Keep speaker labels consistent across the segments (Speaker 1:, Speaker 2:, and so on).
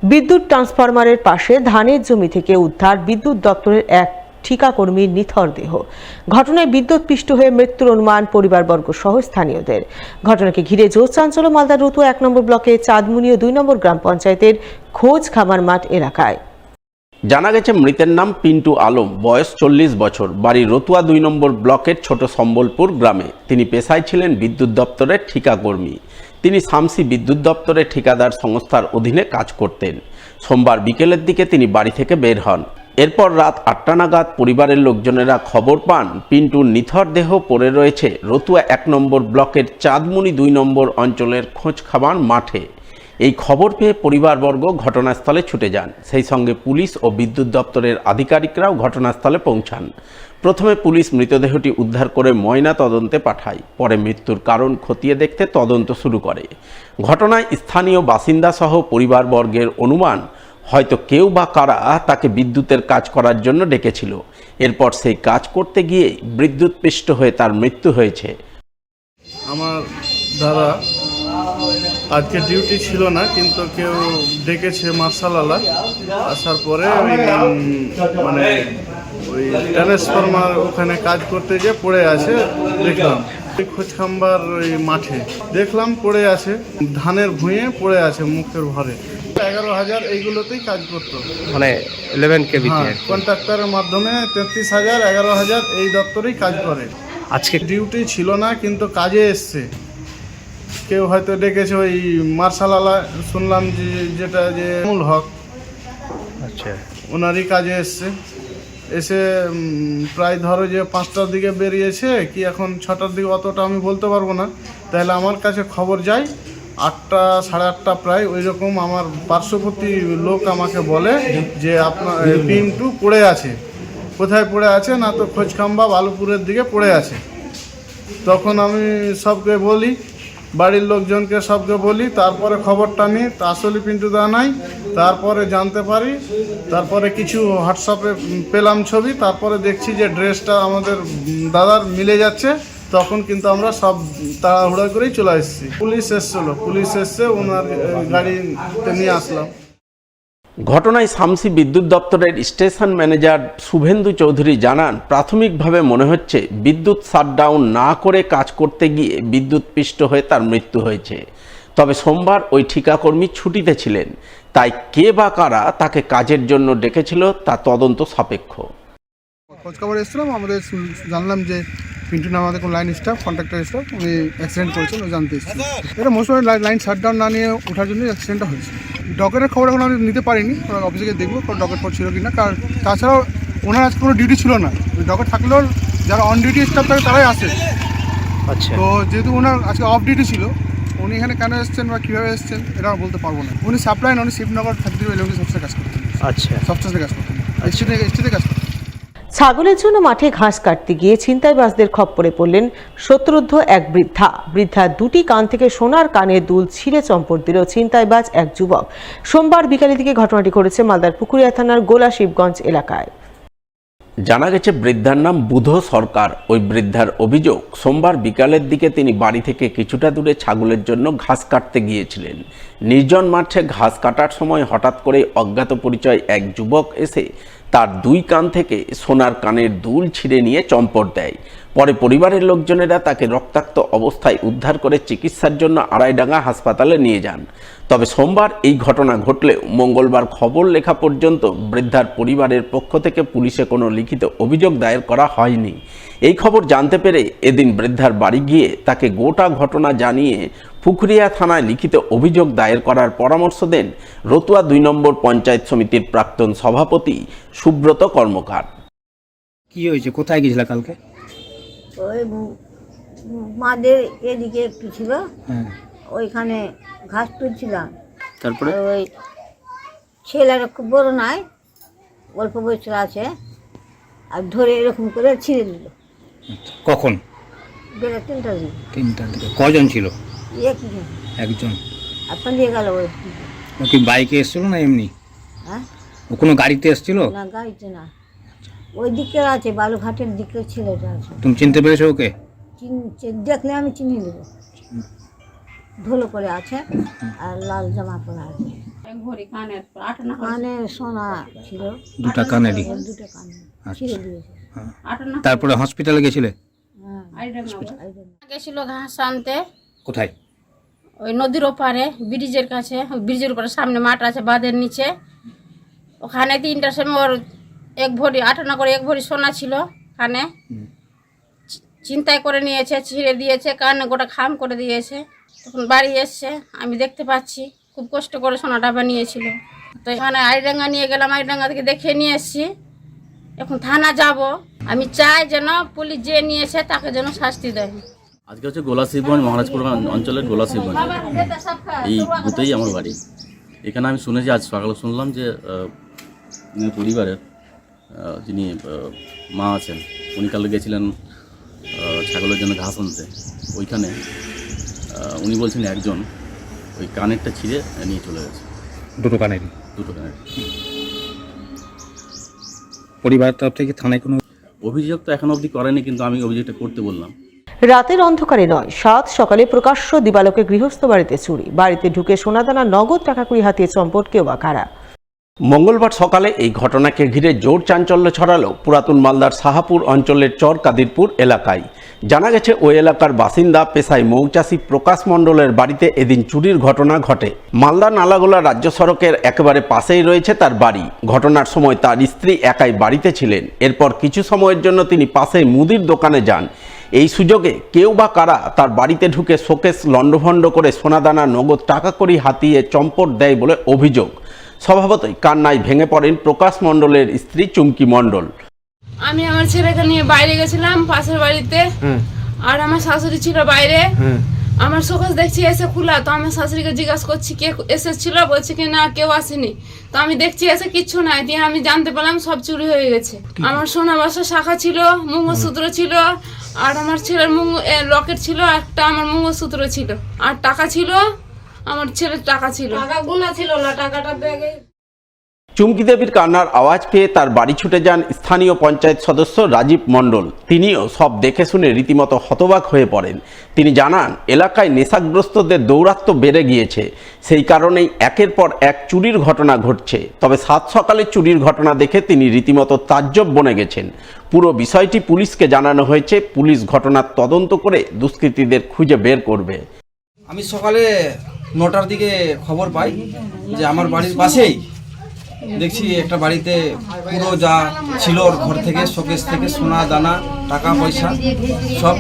Speaker 1: বিদ্যুৎ ট্রান্সফরমারের পাশে ধানের জমি থেকে উদ্ধার বিদ্যুৎ দপ্তরের এক ঠিকাকর্মীর নিথর দেহ। ঘটনায় বিদ্যুৎস্পৃষ্ট হয়ে মৃত্যুর অনুমান পরিবারবর্গ সহ স্থানীয়দের। ঘটনাকে ঘিরে জোর চাঞ্চল্য মালদার রতুয়া ১ নম্বর ব্লকের চাঁদমুনি ও ২ নম্বর গ্রাম পঞ্চায়েতের খোঁজ খামার মাঠ এলাকায়।
Speaker 2: জানা গেছে মৃতের নাম পিন্টু আলম, বয়স ৪০ বছর, বাড়ি রতুয়া ২ নম্বর ব্লকের ছোট সম্বলপুর গ্রামে। তিনি পেশায় ছিলেন বিদ্যুৎ দপ্তরের ঠিকাকর্মী। তিনি শামসি বিদ্যুৎ দপ্তরের ঠিকাদার সংস্থার অধীনে কাজ করতেন। সোমবার বিকেলের দিকে তিনি বাড়ি থেকে বের হন। এরপর রাত ৮টা নাগাদ পরিবারের লোকজনেরা খবর পান পিন্টুর নিথর দেহ পড়ে রয়েছে রতুয়া ১ নম্বর ব্লকের চাঁদমুনি ২ নম্বর অঞ্চলের খোঁজ খামার মাঠে। এই খবর পেয়ে পরিবারবর্গ ঘটনাস্থলে ছুটে যান। সেই সঙ্গে পুলিশ ও বিদ্যুৎ দপ্তরের আধিকারিকরাও ঘটনাস্থলে পৌঁছান। প্রথমে পুলিশ মৃতদেহটি উদ্ধার করে ময়না তদন্তে পাঠায়। পরে মৃত্যুর কারণ খতিয়ে দেখতে তদন্ত শুরু করে। ঘটনায় স্থানীয় বাসিন্দা সহ পরিবারবর্গের অনুমান হয়তো কেউ বা কারা তাকে বিদ্যুতের কাজ করার জন্য ডেকেছিল। এরপর সেই কাজ করতে গিয়ে বিদ্যুৎস্পৃষ্ট হয়ে তার মৃত্যু হয়েছে।
Speaker 3: আমার দাদা আজকে ডিউটি ছিল না, কিন্তু কেউ ডেকেছে মার্শালওয়ালা। আসার পরে ওই ট্রান্সফরমার ওখানে কাজ করতে গিয়ে পড়ে আছে দেখলাম। খোঁজখাম্বার ওই মাঠে দেখলাম পড়ে আছে, ধানের ভুঁয়ে পড়ে আছে মুখের ভরে। 11,000 এইগুলোতেই কাজ করতো,
Speaker 4: মানে 11 কেবি
Speaker 3: কন্ট্রাক্টরের মাধ্যমে 33,000 11,000 এই দপ্তরেই কাজ করে।
Speaker 4: আজকে
Speaker 3: ডিউটি ছিল না, কিন্তু কাজে এসছে। কেউ হয়তো ডেকেছে ওই মার্শালওয়ালা, শুনলাম যেটা যে মূল হক,
Speaker 4: আচ্ছা,
Speaker 3: ওনারই কাজে এসছে। এসে প্রায় ধরো যে 5টার দিকে বেরিয়েছে কি এখন 6টার দিকে, অতটা আমি বলতে পারবো না। তাহলে আমার কাছে খবর যায় 8টা সাড়ে 8টা প্রায় ওই রকম। আমার পার্শ্ববর্তী লোক আমাকে বলে যে আপনার পিন্টু পড়ে আছে। কোথায় পড়ে আছে না, তো খোঁজখাম্বা বালুপুরের দিকে পড়ে আছে। তখন আমি সবকে বলি, বাড়ির লোকজনকে সবকে বলি, তারপরে খবরটা নিই। তা আসলে পিন্টু দা নাই। তারপরে জানতে পারি, তারপরে কিছু হোয়াটসঅ্যাপে পেলাম ছবি, তারপরে দেখছি যে ড্রেসটা আমাদের দাদার মিলে যাচ্ছে। তখন কিন্তু আমরা সব তাড়াহুড়া করেই চলে এসেছি। পুলিশ এসছে, ওনার গাড়িতে নিয়ে আসলাম।
Speaker 2: ঘটনায় শামসি বিদ্যুৎ দপ্তরের স্টেশন ম্যানেজার শুভেন্দু চৌধুরী জানান, প্রাথমিকভাবে মনে হচ্ছে বিদ্যুৎ শাটডাউন না করে কাজ করতে গিয়ে বিদ্যুৎস্পৃষ্ট হয়ে তার মৃত্যু হয়েছে। তবে সোমবার ওই ঠিকাকর্মী ছুটিতে ছিলেন, তাই কে বা কারা তাকে কাজের জন্য ডেকেছিল তা তদন্ত সাপেক্ষ।
Speaker 5: খোঁজখবর এসেছিলাম, আমাদের জানলাম যে পিন্টু নামে আমাদের কোনো লাইন স্টাফ, কন্ট্রাক্টর স্টাফ, উনি অ্যাক্সিডেন্ট করেছেন, ও জানতে এসেছিল। এটা মোস্ট লাইন শাটডাউন না নিয়ে ওঠার জন্য অ্যাক্সিডেন্টটা হয়েছে। ডকেটের খবর এখন আমি নিতে পারিনি, ওনার অফিসে গিয়ে দেখবো ডকেট খবর ছিল কিনা। কারণ তাছাড়াও ওনার আজকে কোনো ডিউটি ছিল না। ডকেট থাকলেও যারা অন ডিউটি স্টাফ থাকে তারাই আসে।
Speaker 4: আচ্ছা,
Speaker 5: তো যেহেতু ওনার আজকে অফ ডিউটি ছিল, উনি এখানে কেন এসেছেন বা কীভাবে এসেছেন এটা বলতে পারবো না। উনি সাপ্লাই উনি শিবনগর 33 ইলেভেন সবচেয়ে কাজ করতেন।
Speaker 4: আচ্ছা,
Speaker 5: সবচেয়ে কাজ করতেন, স্টেটে কাজ করতেন।
Speaker 1: ছাগলের জন্য মাঠে ঘাস কাটতে গিয়ে ছিনতাইবাজদের খপ্পরে পড়লেন শত্রুদ্ধ এক বৃদ্ধা। দুটি কান থেকে সোনার কানের দুল ছিঁড়ে চম্পট দিল ছিনতাইবাজ এক যুবক। সোমবার বিকালের দিকে ঘটনাটি ঘটেছে মালদার পুকুরিয়া থানার গোলা শিবগঞ্জ এলাকায়।
Speaker 2: জানা গেছে বৃদ্ধার নাম বুধ সরকার। ওই বৃদ্ধার অভিযোগ, সোমবার বিকালের দিকে তিনি বাড়ি থেকে কিছুটা দূরে ছাগলের জন্য ঘাস কাটতে গিয়েছিলেন। নির্জন মাঠে ঘাস কাটার সময় হঠাৎ করে অজ্ঞাত পরিচয় এক যুবক এসে তার দুই কান থেকে সোনার কানের দুল ছিঁড়ে নিয়ে চম্পট দেয়। পরে পরিবারের লোকজনেরা তাকে রক্তাক্ত অবস্থায় উদ্ধার করে চিকিৎসার জন্য আড়াইডাঙ্গা হাসপাতালে নিয়ে যান। তবে সোমবার এই ঘটনা ঘটলেও মঙ্গলবার খবর লেখা পর্যন্ত বৃদ্ধার পরিবারের পক্ষ থেকে পুলিশে কোনো লিখিত অভিযোগ দায়ের করা হয়নি। এই খবর জানতে পেরে এদিন বৃদ্ধার বাড়ি গিয়ে তাকে গোটা ঘটনা জানিয়ে পুকুরিয়া থানায় লিখিত অভিযোগ দায়ের করার পরামর্শ দেন রতুয়া 2 নম্বর পঞ্চায়েত সমিতির প্রাক্তন সভাপতি সুব্রত কর্মকার।
Speaker 4: কি হয়েছে, কোথায় গিয়েছিল কালকে?
Speaker 6: ওই মাদের এদিকে একটু ছিল,
Speaker 4: হ্যাঁ,
Speaker 6: ওইখানে ঘাস তুলছিলাম।
Speaker 4: তারপরে
Speaker 6: ওই ছেলেরা খুব বড় নাই, অল্প বয়সের আছে, আর ধরে এরকম করে ছিঁড়ে দিল।
Speaker 4: কখন?
Speaker 6: বেলা 3টার দিকে।
Speaker 4: 3টার দিকে। কজন ছিল?
Speaker 6: একই জন।
Speaker 4: একজন।
Speaker 6: আর পালিয়ে গেল ওই।
Speaker 4: ও কি বাইকে এসেছিল না এমনি?
Speaker 6: হ্যাঁ,
Speaker 4: ও কোনো গাড়িতে এসেছিল?
Speaker 6: না গাড়িতে না, ওই দিকে আছে, বালুঘাটের দিকে ছেলেটা আছে।
Speaker 4: তুমি চিনতে পেরেছো ওকে?
Speaker 6: দেখলে আমি চিনি নেব। ধুলো করে আছে আর লাল জামা পরা আছে।
Speaker 7: এক ভরি কানের 8 আনা
Speaker 6: কানে সোনা ছিল,
Speaker 4: দুটা কানেরই।
Speaker 6: দুটো কানে
Speaker 4: আচ্ছা।
Speaker 6: ছিঁড়ে দিয়েছে।
Speaker 7: 8 আনা
Speaker 4: তারপরে হসপিটালে গেছিলে?
Speaker 6: হ্যাঁ,
Speaker 7: গেছিল ঘাস আনতে
Speaker 4: কোথায়?
Speaker 7: ওই নদীর ওপারে ব্রিজের কাছে, ব্রিজের উপরে সামনে মাঠ আছে বাঁধের নিচে, ওখানে 3টার সময় ওর 1 ভরি 8 আনা করে 1 ভরি সোনা ছিল কানে, চিন্তাই করে নিয়েছে, ছিঁড়ে দিয়েছে, কানে গোটা খাম করে দিয়েছে। তখন বাড়ি এসছে, আমি দেখতে পাচ্ছি খুব কষ্ট করে সোনাটা বানিয়েছিল। তো এখানে আইডাঙ্গা নিয়ে গেলাম, আইডাঙ্গা থেকে দেখে নিয়ে এসছি। এখন থানা যাব, আমি চাই যেন পুলিশ যে নিয়েছে তাকে যেন শাস্তি দেয়।
Speaker 8: আজকে হচ্ছে গোলাশিবগঞ্জ মহারাজপুর অঞ্চলের গোলাশিবগঞ্জ, এই বুথেই আমার বাড়ি। এখানে আমি শুনেছি, আজ সকালে শুনলাম যে পরিবারের যিনি মা আছেন উনি কালে গেছিলেন ছাগলের জন্য ঘাস আনতে। ওইখানে উনি বলছেন একজন ওই কানেরটা ছিঁড়ে নিয়ে চলে গেছে।
Speaker 4: দুটো কানেরই?
Speaker 8: দুটো কানের।
Speaker 4: পরিবারের তরফ থেকে থানায় কোনো
Speaker 8: অভিযোগ তো এখন অবধি করেনি, কিন্তু আমি অভিযোগটা করতে বললাম।
Speaker 1: রাতের অন্ধকারে নয়, সাত সকালে প্রকাশ্য দিবালোকে গৃহস্থ বাড়িতে চুরি, বাড়িতে ঢুকে সোনাদানা নগদ টাকা কুড়ি হাতিয়ে চম্পট কেউ বা কারা।
Speaker 2: মঙ্গলবার সকালে এই ঘটনাকে ঘিরে জোর চাঞ্চল্য ছড়ালো পুরাতন মালদার সাহাপুর অঞ্চলের চর কাদিরপুর এলাকায়। জানা গেছে ওই এলাকার বাসিন্দা পেশায় মৌচাষী প্রকাশ মণ্ডলের বাড়িতে এদিন চুরির ঘটনা ঘটে। মালদা নালাগোলা রাজ্য সড়কের একেবারে পাশেই রয়েছে তার বাড়ি। ঘটনার সময় তার স্ত্রী একাই বাড়িতে ছিলেন। এরপর কিছু সময়ের জন্য তিনি পাশেই মুদির দোকানে যান। এই সুযোগে কেউ বা কারা তার বাড়িতে ঢুকে শোকেস লণ্ডভণ্ড করে সোনাদানা নগদ টাকা কড়ি হাতিয়ে চম্পট দেয় বলে অভিযোগ। স্বভাবতই কান্নায় ভেঙে পড়েন প্রকাশ মণ্ডলের স্ত্রী চুমকি মণ্ডল।
Speaker 7: আমি আমার ছেলেকে নিয়ে বাইরে গেছিলাম পাশের বাড়িতে, আর আমার শাশুড়ি ছিল বাইরে। আমার শোকেস দেখছি এসে খোলা, তো আমি শাশুড়িকে জিজ্ঞাসা করছি কে এসেছিল, বলছে কি না কেউ আসেনি। তো আমি দেখছি এসে কিচ্ছু নাই, দিয়ে আমি জানতে পারলাম সব চুরি হয়ে গেছে। আমার সোনা বাসা শাখা ছিল, মঙ্গলসূত্র ছিল, আর আমার ছেলের লকেট ছিল, একটা আমার মঙ্গলসূত্র ছিল, আর টাকা ছিল, আমার ছেলের টাকা ছিল, টাকা গোনা ছিল না, টাকাটা ব্যাগে।
Speaker 2: চুমকি দেবীর কান্নার আওয়াজ পেয়ে তার বাড়ি ছুটে যান স্থানীয় পঞ্চায়েত সদস্য রাজীব মণ্ডল। তিনিও সব দেখে শুনে রীতিমতো হতবাক হয়ে পড়েন। তিনি জানান, এলাকায় নেশাগ্রস্তদের দৌরাত্ম্য বেড়ে গিয়েছে, সেই কারণেই একের পর এক চুরির ঘটনা ঘটছে। তবে সাত সকালে চুরির ঘটনা দেখে তিনি রীতিমতো তাজ্জব বনে গেছেন। পুরো বিষয়টি পুলিশকে জানানো হয়েছে। পুলিশ ঘটনার তদন্ত করে দুষ্কৃতীদের খুঁজে বের করবে।
Speaker 9: আমি সকালে 9টার দিকে খবর পাই যে আমার বাড়ির পাশেই দেখছি একটা বাড়িতে পুরো যা ছিল ওর ঘর থেকে, শোকেস থেকে সোনা দানা টাকা পয়সা সব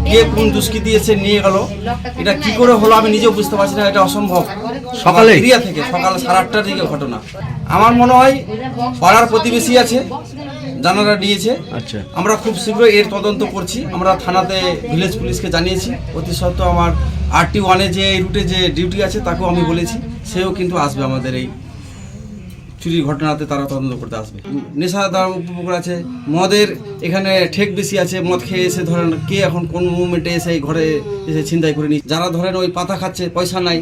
Speaker 9: কে কোন দুষ্কৃতী এসে নিয়ে গেল। এটা কি করে হলো আমি নিজেও বুঝতে পারছি না, এটা অসম্ভব। সকালে এরিয়া থেকে সকাল 8:30টার দিকে ঘটনা। আমার মনে হয় পাড়ার প্রতিবেশী আছে, জানারা নিয়েছে। আচ্ছা, আমরা খুব শীঘ্রই এর তদন্ত করছি। আমরা থানাতে ভিলেজ পুলিশকে জানিয়েছি। অতি সত্ত্বেও আমার RT1-এ যে এই রুটে যে ডিউটি আছে তাকেও আমি বলেছি, সেও কিন্তু আসবে আমাদের এই চুরির ঘটনাতে, তারা তদন্ত করতে আসবে। নেশা দ্বারা উপভোগ আছে, মদের এখানে ঠেক বেশি আছে, মদ খেয়ে এসে ধরেন কে এখন কোন মুভমেন্টে এসে এই ঘরে এসে ছিনতাই করে নিচ্ছে। যারা ধরেন ওই পাতা খাচ্ছে, পয়সা নাই,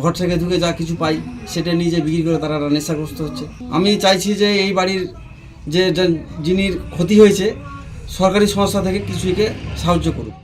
Speaker 9: ঘর থেকে ঢুকে যা কিছু পাই সেটা নিজে বিক্রি করে তারা নেশাগ্রস্ত হচ্ছে। আমি চাইছি যে এই বাড়ির যে যিনি ক্ষতি হয়েছে সরকারি সংস্থা থেকে কিছুকে সাহায্য করুক।